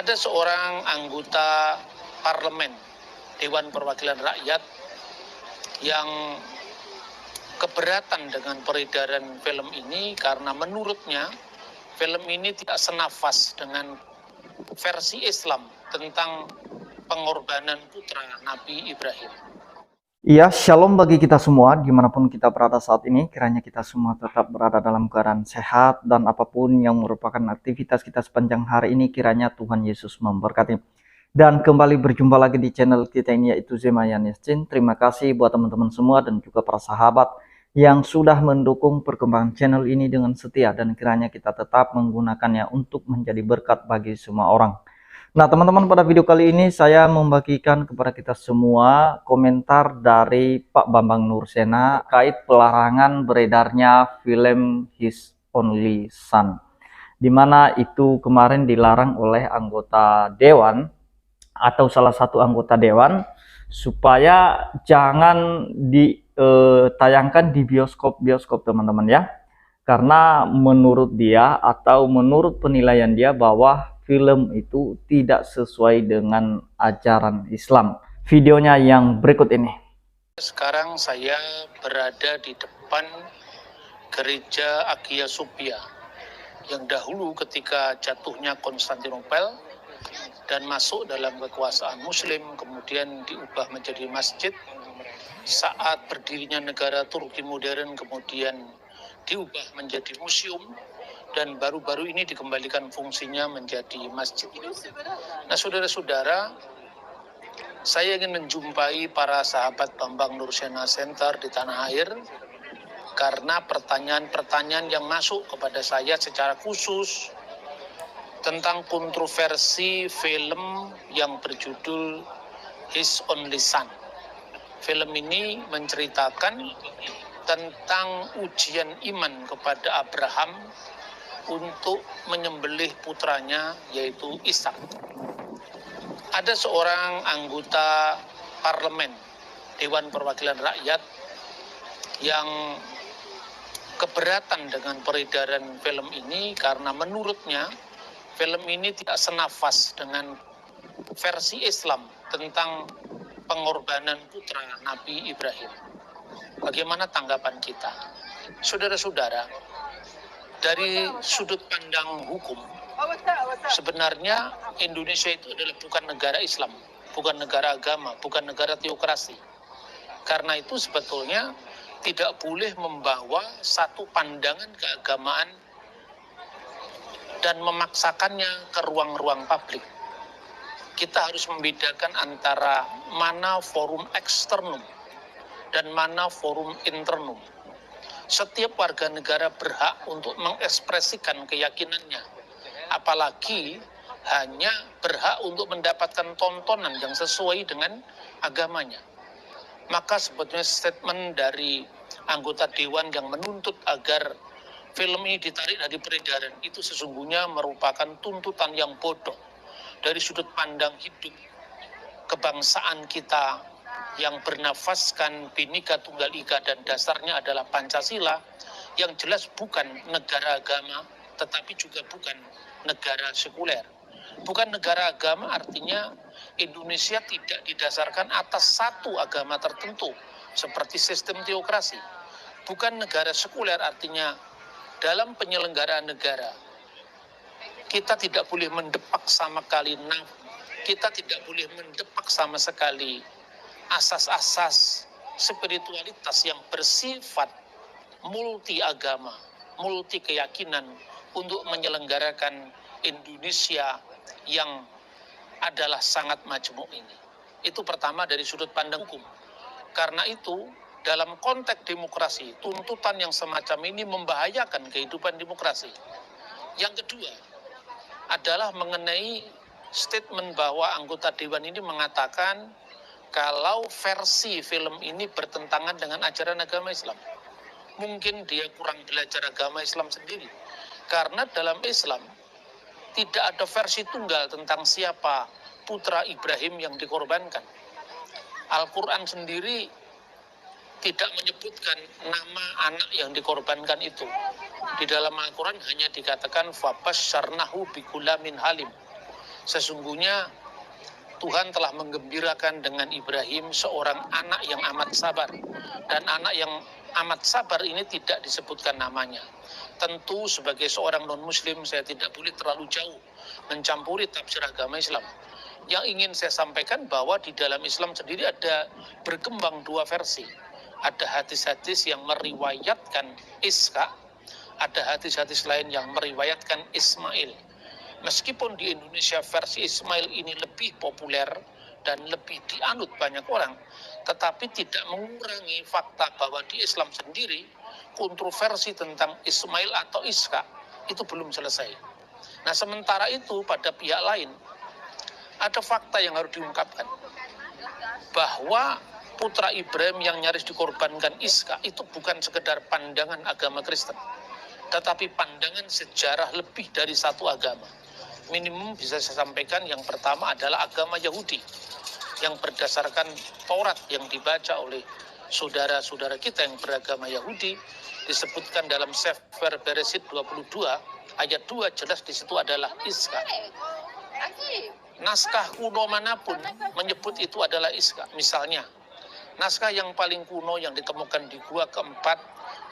Ada seorang anggota parlemen Dewan Perwakilan Rakyat yang keberatan dengan peredaran film ini karena menurutnya film ini tidak senafas dengan versi Islam tentang pengorbanan putra Nabi Ibrahim. Ya, shalom bagi kita semua dimanapun kita berada saat ini. Kiranya kita semua tetap berada dalam keadaan sehat dan apapun yang merupakan aktivitas kita sepanjang hari ini, kiranya Tuhan Yesus memberkati. Dan kembali berjumpa lagi di channel kita ini, yaitu Zemayan Yassin. Terima kasih buat teman-teman semua dan juga para sahabat yang sudah mendukung perkembangan channel ini dengan setia, dan kiranya kita tetap menggunakannya untuk menjadi berkat bagi semua orang. Nah teman-teman, pada video kali ini saya membagikan kepada kita semua komentar dari Pak Bambang Nursena terkait pelarangan beredarnya film His Only Son, dimana itu kemarin dilarang oleh anggota Dewan atau salah satu anggota Dewan supaya jangan ditayangkan di bioskop-bioskop teman-teman ya, karena menurut dia atau menurut penilaian dia bahwa film itu tidak sesuai dengan ajaran Islam. Videonya yang berikut ini. Sekarang saya berada di depan gereja Hagia Sophia yang dahulu ketika jatuhnya Konstantinopel dan masuk dalam kekuasaan Muslim, kemudian diubah menjadi masjid. Saat berdirinya negara Turki modern, kemudian diubah menjadi museum, dan baru-baru ini dikembalikan fungsinya menjadi masjid. Nah, saudara-saudara, saya ingin menjumpai para sahabat Bambang Nursena Center di tanah air karena pertanyaan-pertanyaan yang masuk kepada saya secara khusus tentang kontroversi film yang berjudul His Only Son. Film ini menceritakan tentang ujian iman kepada Abraham untuk menyembelih putranya, yaitu Ishak. Ada seorang anggota parlemen Dewan Perwakilan Rakyat yang keberatan dengan peredaran film ini karena menurutnya film ini tidak senafas dengan versi Islam tentang pengorbanan putra Nabi Ibrahim. Bagaimana tanggapan kita? Saudara-saudara, dari sudut pandang hukum, sebenarnya Indonesia itu adalah bukan negara Islam, bukan negara agama, bukan negara teokrasi. Karena itu sebetulnya tidak boleh membawa satu pandangan keagamaan dan memaksakannya ke ruang-ruang publik. Kita harus membedakan antara mana forum eksternum dan mana forum internum. Setiap warga negara berhak untuk mengekspresikan keyakinannya, apalagi hanya berhak untuk mendapatkan tontonan yang sesuai dengan agamanya. Maka sebetulnya statement dari anggota Dewan yang menuntut agar film ini ditarik dari peredaran itu sesungguhnya merupakan tuntutan yang bodoh dari sudut pandang hidup kebangsaan kita yang bernafaskan Bhinneka Tunggal Ika dan dasarnya adalah Pancasila, yang jelas bukan negara agama tetapi juga bukan negara sekuler. Bukan negara agama artinya Indonesia tidak didasarkan atas satu agama tertentu seperti sistem teokrasi. Bukan negara sekuler artinya dalam penyelenggaraan negara kita tidak boleh mendepak sama sekali kita tidak boleh mendepak sama sekali asas-asas spiritualitas yang bersifat multi agama, multi keyakinan untuk menyelenggarakan Indonesia yang adalah sangat majmuk ini. Itu pertama dari sudut pandang hukum. Karena itu dalam konteks demokrasi, tuntutan yang semacam ini membahayakan kehidupan demokrasi. Yang kedua adalah mengenai statement bahwa anggota Dewan ini mengatakan kalau versi film ini bertentangan dengan ajaran agama Islam. Mungkin dia kurang belajar agama Islam sendiri. Karena dalam Islam tidak ada versi tunggal tentang siapa putra Ibrahim yang dikorbankan. Al-Quran sendiri tidak menyebutkan nama anak yang dikorbankan itu. Di dalam Al-Quran hanya dikatakan fabasyarnahu bigulamin halim. Sesungguhnya Tuhan telah menggembirakan dengan Ibrahim seorang anak yang amat sabar. Dan anak yang amat sabar ini tidak disebutkan namanya. Tentu sebagai seorang non-muslim saya tidak boleh terlalu jauh mencampuri tafsir agama Islam. Yang ingin saya sampaikan bahwa di dalam Islam sendiri ada berkembang dua versi. Ada hadis-hadis yang meriwayatkan Iska, ada hadis-hadis lain yang meriwayatkan Ismail. Meskipun di Indonesia versi Ismail ini lebih populer dan lebih dianut banyak orang, tetapi tidak mengurangi fakta bahwa di Islam sendiri kontroversi tentang Ismail atau Iska itu belum selesai. Nah, sementara itu pada pihak lain ada fakta yang harus diungkapkan bahwa putra Ibrahim yang nyaris dikorbankan Iska itu bukan sekedar pandangan agama Kristen, tetapi pandangan sejarah lebih dari satu agama. Minimum bisa saya sampaikan yang pertama adalah agama Yahudi yang berdasarkan Taurat yang dibaca oleh saudara-saudara kita yang beragama Yahudi, disebutkan dalam Sefer Bereshit 22 ayat 2 jelas di situ adalah Iska. Naskah kuno manapun menyebut itu adalah Iska. Misalnya naskah yang paling kuno yang ditemukan di gua keempat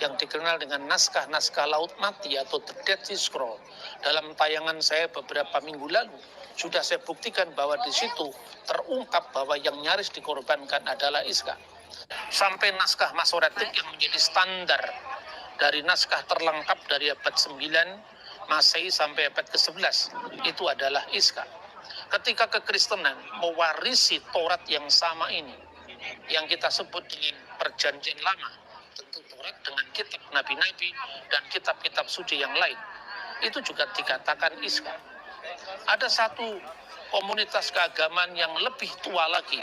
yang dikenal dengan naskah-naskah Laut Mati atau The Dead Sea Scroll. Dalam tayangan saya beberapa minggu lalu, sudah saya buktikan bahwa di situ terungkap bahwa yang nyaris dikorbankan adalah Iska. Sampai naskah Masoretik yang menjadi standar dari naskah terlengkap dari abad 9 Masehi sampai abad ke-11, itu adalah Iska. Ketika kekristenan mewarisi Taurat yang sama ini, yang kita sebut dengan Perjanjian Lama, tentu Taurat dengan kitab nabi-nabi dan kitab-kitab suci yang lain, itu juga dikatakan Iska. Ada satu komunitas keagamaan yang lebih tua lagi,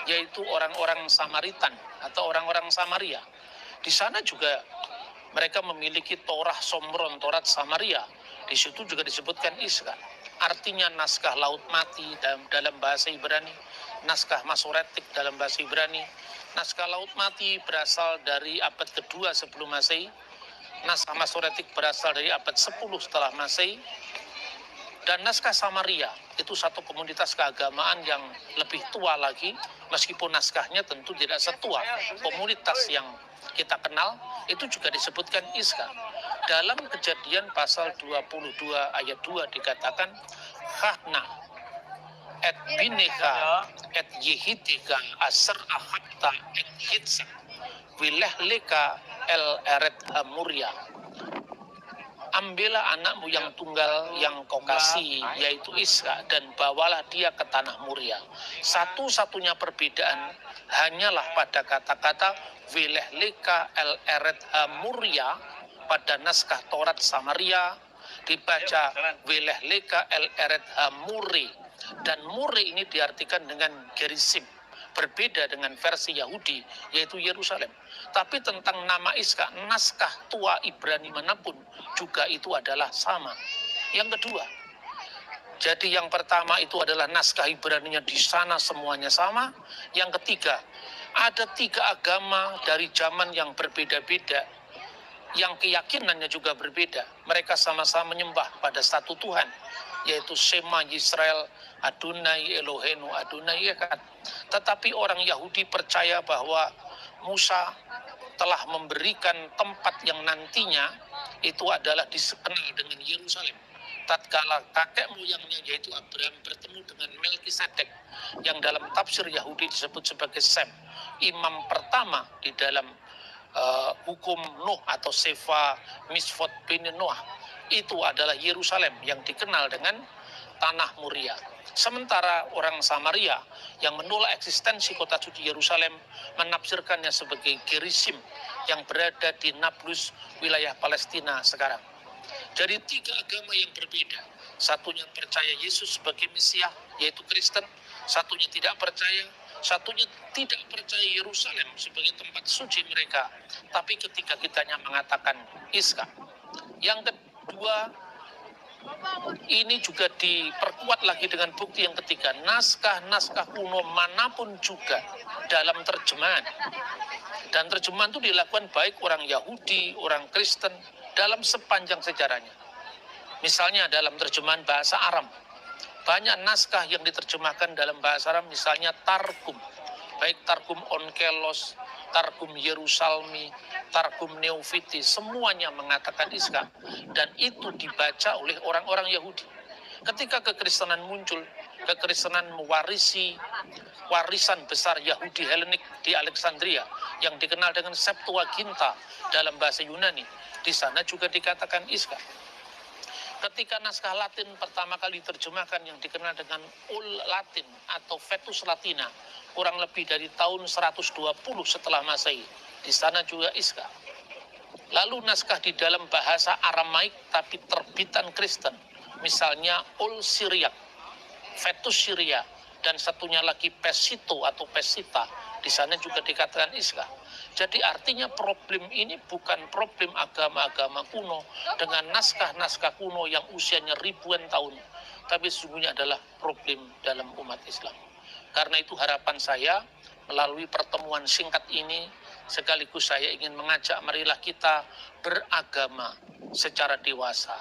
yaitu orang-orang Samaritan atau orang-orang Samaria. Di sana juga mereka memiliki Torah Somron, Taurat Samaria. Di situ juga disebutkan Iska. Artinya naskah Laut Mati dalam bahasa Ibrani, naskah Masoretik dalam bahasa Ibrani. Naskah Laut Mati berasal dari abad kedua sebelum Masehi. Naskah Masoretik berasal dari abad 10 setelah Masehi. Dan naskah Samaria itu satu komunitas keagamaan yang lebih tua lagi, meskipun naskahnya tentu tidak setua komunitas yang kita kenal, itu juga disebutkan Iska. Dalam Kejadian pasal 22 ayat 2 dikatakan, Hahna et bineka et yehidika asar ahabta et hitsa wilehleka el eret hamuria. Ambillah anakmu yang tunggal yang kau kasih, yaitu Iska, dan bawalah dia ke tanah Muria. Satu-satunya perbedaan hanyalah pada kata-kata wilehleka el eret hamuria. Pada naskah Taurat Samaria dibaca wilehleka el eret hamuri, dan muri ini diartikan dengan Gerisim, berbeda dengan versi Yahudi yaitu Yerusalem. Tapi tentang nama Iska, naskah tua Ibrani manapun juga itu adalah sama. Yang kedua, jadi yang pertama itu adalah naskah Ibraninya di sana semuanya sama. Yang ketiga, ada 3 agama dari zaman yang berbeda-beda, yang keyakinannya juga berbeda. Mereka sama-sama menyembah pada satu Tuhan, yaitu Shema Yisrael, Adonai Eloheinu, Adonai Echad. Tetapi orang Yahudi percaya bahwa Musa telah memberikan tempat yang nantinya itu adalah dikenal dengan Yerusalem. Tatkala kakek moyangnya yaitu Abraham bertemu dengan Melkisedek, yang dalam tafsir Yahudi disebut sebagai Sem, imam pertama di dalam hukum Nuh atau Sefa Misfot bin Noah, itu adalah Yerusalem yang dikenal dengan tanah Muria. Sementara orang Samaria yang menolak eksistensi kota suci Yerusalem menafsirkannya sebagai Gerisim yang berada di Nablus, wilayah Palestina sekarang. Jadi 3 agama yang berbeda. Satunya percaya Yesus sebagai Mesias, yaitu Kristen. Satunya tidak percaya. Satunya tidak percaya Yerusalem sebagai tempat suci mereka. Tapi ketika kitanya mengatakan Iska. Yang kedua, ini juga diperkuat lagi dengan bukti yang ketiga. Naskah-naskah kuno manapun juga dalam terjemahan. Dan terjemahan itu dilakukan baik orang Yahudi, orang Kristen, dalam sepanjang sejarahnya. Misalnya dalam terjemahan bahasa Aram, Banyak naskah yang diterjemahkan dalam bahasa Arab, misalnya Targum, baik Targum Onkelos, Targum Yerusalmi, Targum Neofiti, semuanya mengatakan Iska, dan itu dibaca oleh orang-orang Yahudi. Ketika kekristenan muncul, kekristenan mewarisi warisan besar Yahudi Helenik di Alexandria yang dikenal dengan Septuaginta dalam bahasa Yunani. Di sana juga dikatakan Iska. Ketika naskah Latin pertama kali diterjemahkan yang dikenal dengan Ul Latin atau Vetus Latina, kurang lebih dari tahun 120 setelah Masehi, di sana juga Iska. Lalu naskah di dalam bahasa Aramaik tapi terbitan Kristen, misalnya Ul Syriac, Vetus Syria, dan satunya lagi Pesito atau Pesita, di sana juga dikatakan Iska. Jadi artinya problem ini bukan problem agama-agama kuno dengan naskah-naskah kuno yang usianya ribuan tahun, tapi sesungguhnya adalah problem dalam umat Islam. Karena itu harapan saya melalui pertemuan singkat ini, sekaligus saya ingin mengajak marilah kita beragama secara dewasa.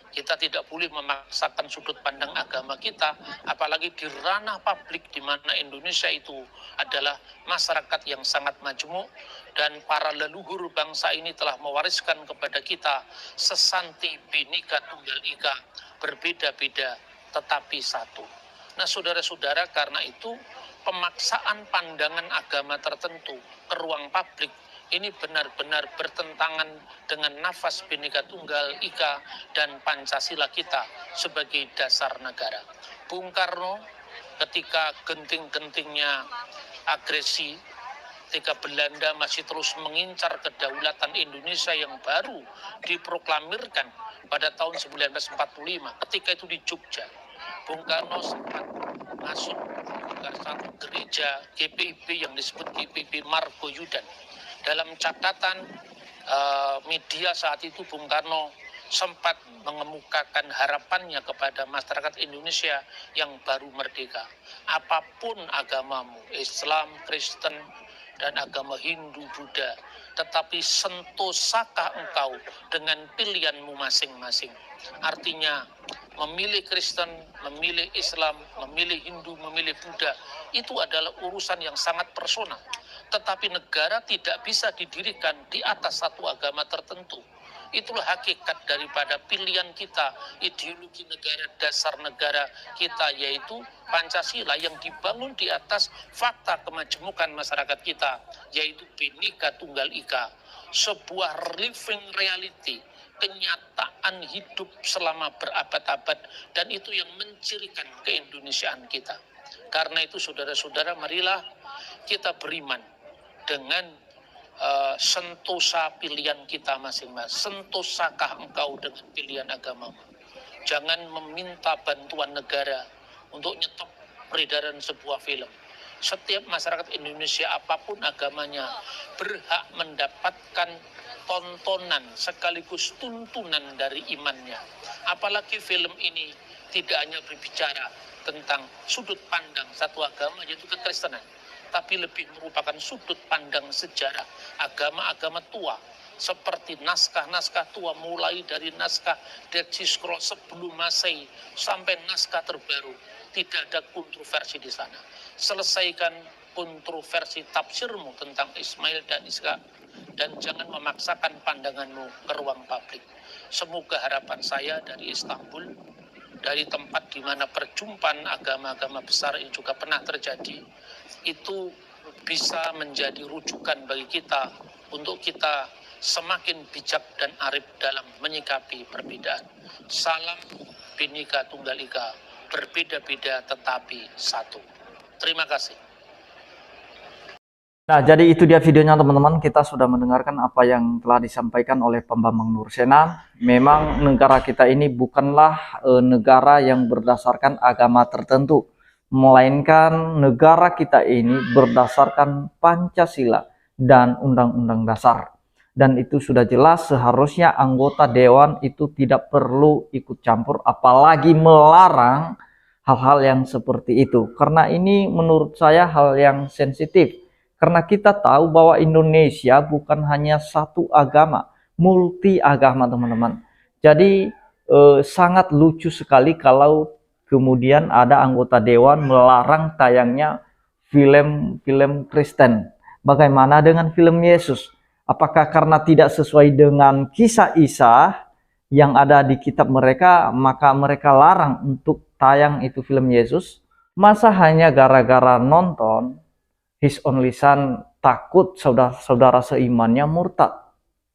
Kita tidak boleh memaksakan sudut pandang agama kita, apalagi di ranah publik di mana Indonesia itu adalah masyarakat yang sangat majemuk dan para leluhur bangsa ini telah mewariskan kepada kita sesanti Bhinneka Tunggal Ika, berbeda-beda tetapi satu. Nah saudara-saudara, karena itu pemaksaan pandangan agama tertentu ke ruang publik ini benar-benar bertentangan dengan nafas Bhinneka Tunggal Ika dan Pancasila kita sebagai dasar negara. Bung Karno ketika genting-gentingnya agresi, ketika Belanda masih terus mengincar kedaulatan Indonesia yang baru diproklamirkan pada tahun 1945, ketika itu di Jogja, Bung Karno sempat masuk ke satu gereja GPIB yang disebut GPIB Margoyudan. Dalam catatan media saat itu, Bung Karno sempat mengemukakan harapannya kepada masyarakat Indonesia yang baru merdeka. Apapun agamamu, Islam, Kristen, dan agama Hindu, Buddha, tetapi sentosakah engkau dengan pilihanmu masing-masing. Artinya memilih Kristen, memilih Islam, memilih Hindu, memilih Buddha, itu adalah urusan yang sangat personal. Tetapi negara tidak bisa didirikan di atas satu agama tertentu. Itulah hakikat daripada pilihan kita, ideologi negara, dasar negara kita, yaitu Pancasila yang dibangun di atas fakta kemajemukan masyarakat kita, yaitu Bhinneka Tunggal Ika, sebuah living reality, kenyataan hidup selama berabad-abad, dan itu yang mencirikan keindonesiaan kita. Karena itu saudara-saudara, marilah kita beriman dengan sentosa pilihan kita masing-masing. Sentosakah engkau dengan pilihan agamamu? Jangan meminta bantuan negara untuk nyetop peredaran sebuah film. Setiap masyarakat Indonesia apapun agamanya berhak mendapatkan tontonan sekaligus tuntunan dari imannya. Apalagi film ini tidak hanya berbicara tentang sudut pandang satu agama, yaitu kekristenan, tapi lebih merupakan sudut pandang sejarah agama-agama tua, seperti naskah-naskah tua, mulai dari naskah Dead Sea Scroll sebelum Masehi sampai naskah terbaru. Tidak ada kontroversi di sana. Selesaikan kontroversi tafsirmu tentang Ismail dan Ishak, dan jangan memaksakan pandanganmu ke ruang publik. Semoga harapan saya dari Istanbul, dari tempat di mana perjumpaan agama-agama besar ini juga pernah terjadi, itu bisa menjadi rujukan bagi kita untuk kita semakin bijak dan arif dalam menyikapi perbedaan. Salam Bhinneka Tunggal Ika, berbeda-beda tetapi satu. Terima kasih. Nah, jadi itu dia videonya teman-teman. Kita sudah mendengarkan apa yang telah disampaikan oleh Pembambang Nursena. Memang negara kita ini bukanlah negara yang berdasarkan agama tertentu, melainkan negara kita ini berdasarkan Pancasila dan Undang-Undang Dasar. Dan itu sudah jelas, seharusnya anggota dewan itu tidak perlu ikut campur, apalagi melarang hal-hal yang seperti itu. Karena ini menurut saya hal yang sensitif. Karena kita tahu bahwa Indonesia bukan hanya satu agama, multi agama teman-teman. Jadi sangat lucu sekali kalau kemudian ada anggota dewan melarang tayangnya film-film Kristen. Bagaimana dengan film Yesus? Apakah karena tidak sesuai dengan kisah Isa yang ada di kitab mereka, maka mereka larang untuk tayang itu film Yesus? Masa hanya gara-gara nonton His Only Son takut saudara-saudara seimannya murtad?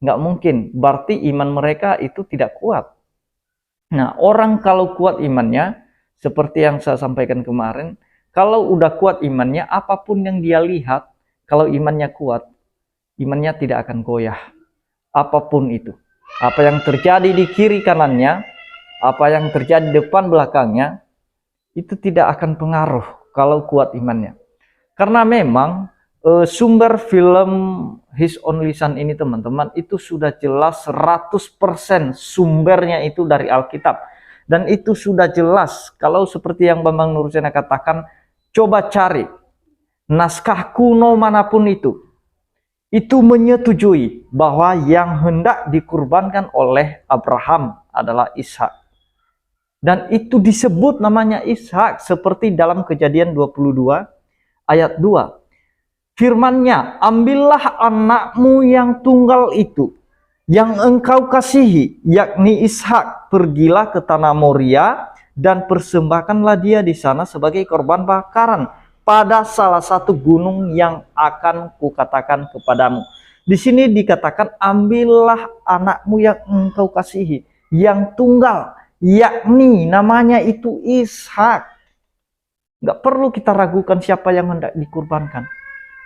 Nggak mungkin, berarti iman mereka itu tidak kuat. Nah, orang kalau kuat imannya, seperti yang saya sampaikan kemarin, kalau udah kuat imannya, apapun yang dia lihat, kalau imannya kuat, imannya tidak akan goyah. Apapun itu. Apa yang terjadi di kiri kanannya, apa yang terjadi depan belakangnya, itu tidak akan pengaruh kalau kuat imannya. Karena memang sumber film His Only Son ini teman-teman, itu sudah jelas 100% sumbernya itu dari Alkitab. Dan itu sudah jelas, kalau seperti yang Bambang Nursena katakan, coba cari naskah kuno manapun itu menyetujui bahwa yang hendak dikurbankan oleh Abraham adalah Ishak. Dan itu disebut namanya Ishak, seperti dalam Kejadian 22 ayat 2. Firman-Nya, ambillah anakmu yang tunggal itu, yang engkau kasihi, yakni Ishak, pergilah ke tanah Moria, dan persembahkanlah dia di sana sebagai korban bakaran pada salah satu gunung yang akan kukatakan kepadamu. Di sini dikatakan, ambillah anakmu yang engkau kasihi, yang tunggal, yakni namanya itu Ishak. Nggak perlu kita ragukan siapa yang hendak dikurbankan.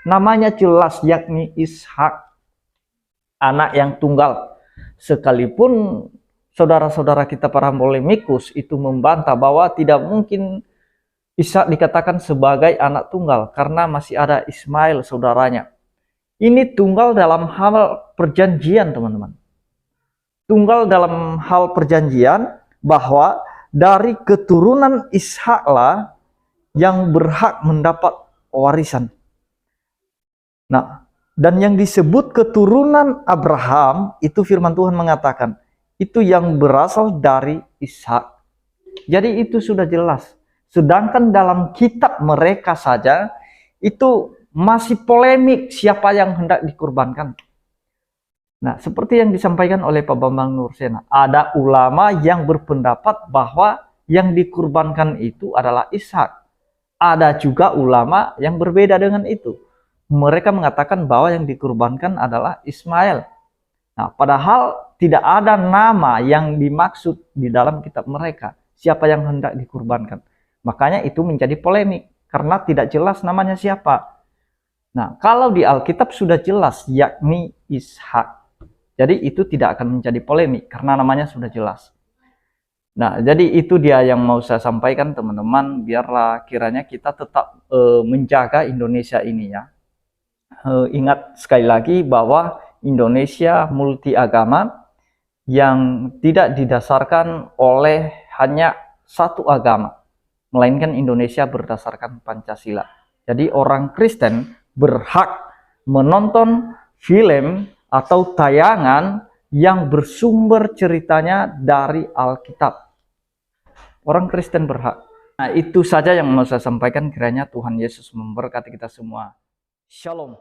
Namanya jelas, yakni Ishak, anak yang tunggal. Sekalipun saudara-saudara kita para polemikus itu membantah bahwa tidak mungkin Ishak dikatakan sebagai anak tunggal karena masih ada Ismail saudaranya. Ini tunggal dalam hal perjanjian, teman-teman. Tunggal dalam hal perjanjian bahwa dari keturunan Ishaklah yang berhak mendapat warisan. Nah, dan yang disebut keturunan Abraham, itu firman Tuhan mengatakan, itu yang berasal dari Ishak. Jadi itu sudah jelas. Sedangkan dalam kitab mereka saja, itu masih polemik siapa yang hendak dikurbankan. Nah, seperti yang disampaikan oleh Pak Bambang Nursena, ada ulama yang berpendapat bahwa yang dikurbankan itu adalah Ishak. Ada juga ulama yang berbeda dengan itu. Mereka mengatakan bahwa yang dikurbankan adalah Ismail. Nah, padahal tidak ada nama yang dimaksud di dalam kitab mereka, siapa yang hendak dikurbankan. Makanya itu menjadi polemik, karena tidak jelas namanya siapa. Nah, kalau di Alkitab sudah jelas, yakni Ishak. Jadi itu tidak akan menjadi polemik karena namanya sudah jelas. Nah, jadi itu dia yang mau saya sampaikan teman-teman. Biarlah kiranya kita tetap menjaga Indonesia ini ya. Ingat sekali lagi bahwa Indonesia multi agama yang tidak didasarkan oleh hanya satu agama, melainkan Indonesia berdasarkan Pancasila. Jadi orang Kristen berhak menonton film atau tayangan yang bersumber ceritanya dari Alkitab. Orang Kristen berhak. Nah, itu saja yang mau saya sampaikan. Kiranya Tuhan Yesus memberkati kita semua. Shalom.